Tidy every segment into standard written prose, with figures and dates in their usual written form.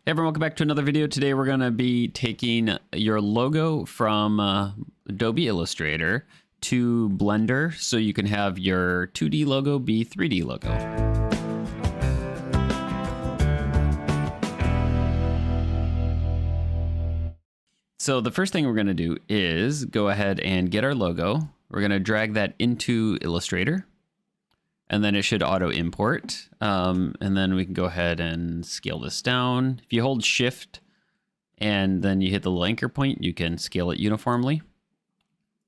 Hey everyone, welcome back to another video. Today we're going to be taking your logo from Adobe Illustrator to Blender so you can have your 2D logo be 3D logo. So the first thing we're going to do is go ahead and get our logo. We're going to drag that into Illustrator. And then it should auto import. And then we can go ahead and scale this down. If you hold Shift and then you hit the little anchor point, you can scale it uniformly.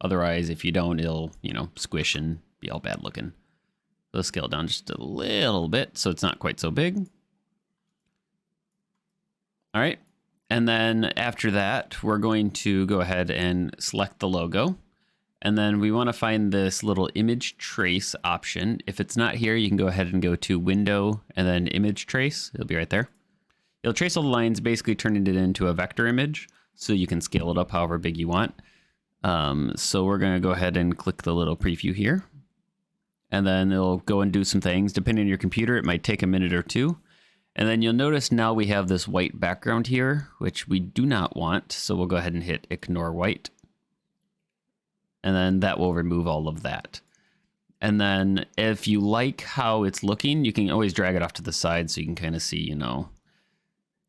Otherwise, if you don't, it'll, squish and be all bad looking. So scale it down just a little bit so it's not quite so big. All right. And then after that, we're going to go ahead and select the logo. And then we want to find this little image trace option. If it's not here, you can go ahead and go to Window and then Image Trace. It'll be right there. It'll trace all the lines, basically turning it into a vector image, so you can scale it up however big you want. So we're going to go ahead and click the little preview here. And then it'll go and do some things. Depending on your computer, it might take a minute or two. And then you'll notice now we have this white background here, which we do not want. So we'll go ahead and hit Ignore White. And then that will remove all of that. And then if you like how it's looking, you can always drag it off to the side so you can kind of see,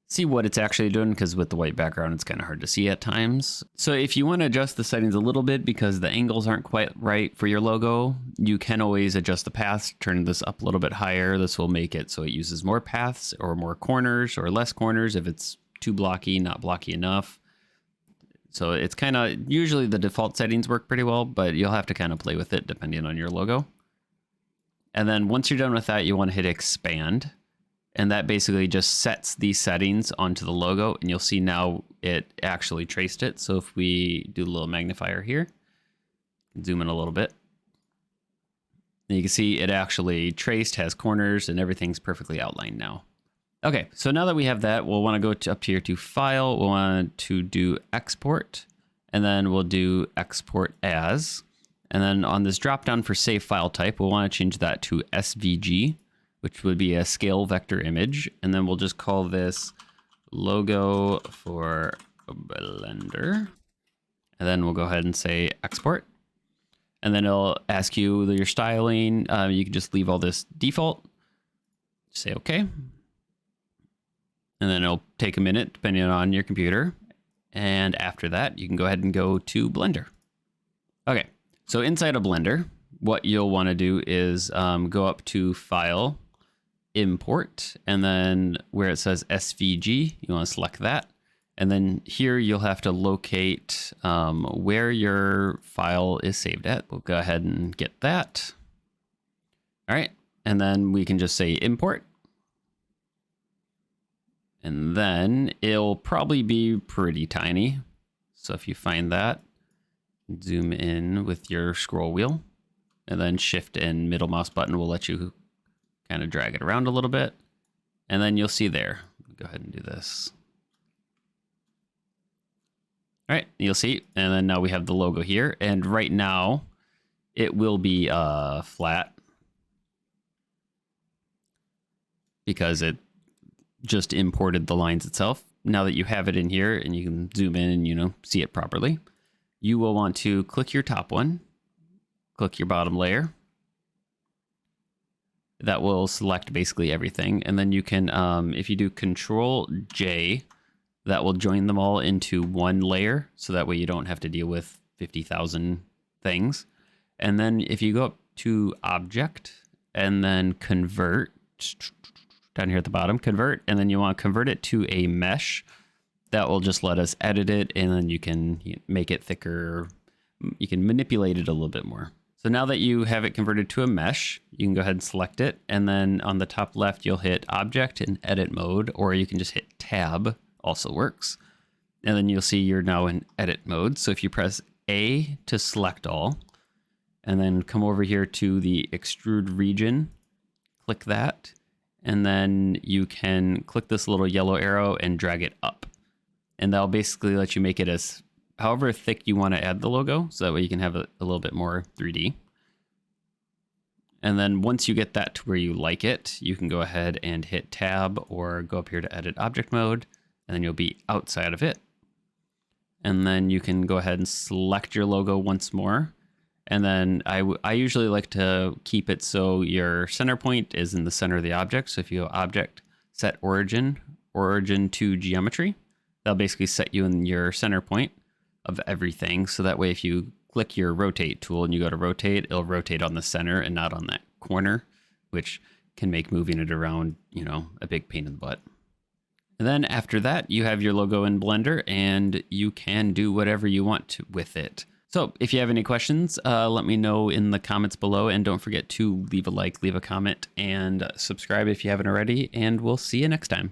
see what it's actually doing, because with the white background, it's kind of hard to see at times. So if you want to adjust the settings a little bit because the angles aren't quite right for your logo, you can always adjust the paths, turn this up a little bit higher. This will make it so it uses more paths or more corners or less corners if it's too blocky, not blocky enough. So it's kind of, usually the default settings work pretty well, but you'll have to kind of play with it depending on your logo. And then once you're done with that, you want to hit expand. And that basically just sets these settings onto the logo. And you'll see now it actually traced it. So if we do a little magnifier here, zoom in a little bit, and you can see it actually traced, has corners, and everything's perfectly outlined now. Okay, so now that we have that, we'll want to go up here to File. We'll want to do Export, and then we'll do Export As. And then on this drop down for Save File Type, we'll want to change that to SVG, which would be a scale vector image. And then we'll just call this Logo for Blender. And then we'll go ahead and say Export. And then it'll ask you your styling. You can just leave all this default. Say OK. And then it'll take a minute depending on your computer. And after that, you can go ahead and go to Blender. Okay, so inside of Blender, what you'll want to do is go up to File, Import, and then where it says SVG, you want to select that. And then here you'll have to locate where your file is saved at. We'll go ahead and get that. All right, and then we can just say Import. And then it'll probably be pretty tiny. So if you find that, zoom in with your scroll wheel, and then Shift and middle mouse button will let you kind of drag it around a little bit. And then you'll see there. Go ahead and do this. All right, you'll see. And then now we have the logo here. And right now it will be flat because it just imported the lines itself. Now that you have it in here and you can zoom in and see it properly, you will want to click your top one, click your bottom layer. That will select basically everything. And then you can, if you do Control J, that will join them all into one layer. So that way you don't have to deal with 50,000 things. And then if you go up to Object and then Convert, down here at the bottom, Convert, and then you want to convert it to a mesh. That will just let us edit it, and then you can make it thicker. You can manipulate it a little bit more. So now that you have it converted to a mesh, you can go ahead and select it, and then on the top left, you'll hit Object in Edit mode, or you can just hit Tab, also works. And then you'll see you're now in Edit mode. So if you press A to select all, and then come over here to the Extrude region, click that. And then you can click this little yellow arrow and drag it up. And that'll basically let you make it as however thick you want to add the logo. So that way you can have a little bit more 3D. And then once you get that to where you like it, you can go ahead and hit Tab or go up here to Edit Object Mode. and then you'll be outside of it. And then you can go ahead and select your logo once more. And then I usually like to keep it so your center point is in the center of the object. So if you go Object, Set Origin, Origin to Geometry, that'll basically set you in your center point of everything. So that way if you click your Rotate tool and you go to Rotate, it'll rotate on the center and not on that corner, which can make moving it around, you know, a big pain in the butt. And then after that, you have your logo in Blender and you can do whatever you want with it. So if you have any questions, let me know in the comments below, and don't forget to leave a like, leave a comment, and subscribe if you haven't already, and we'll see you next time.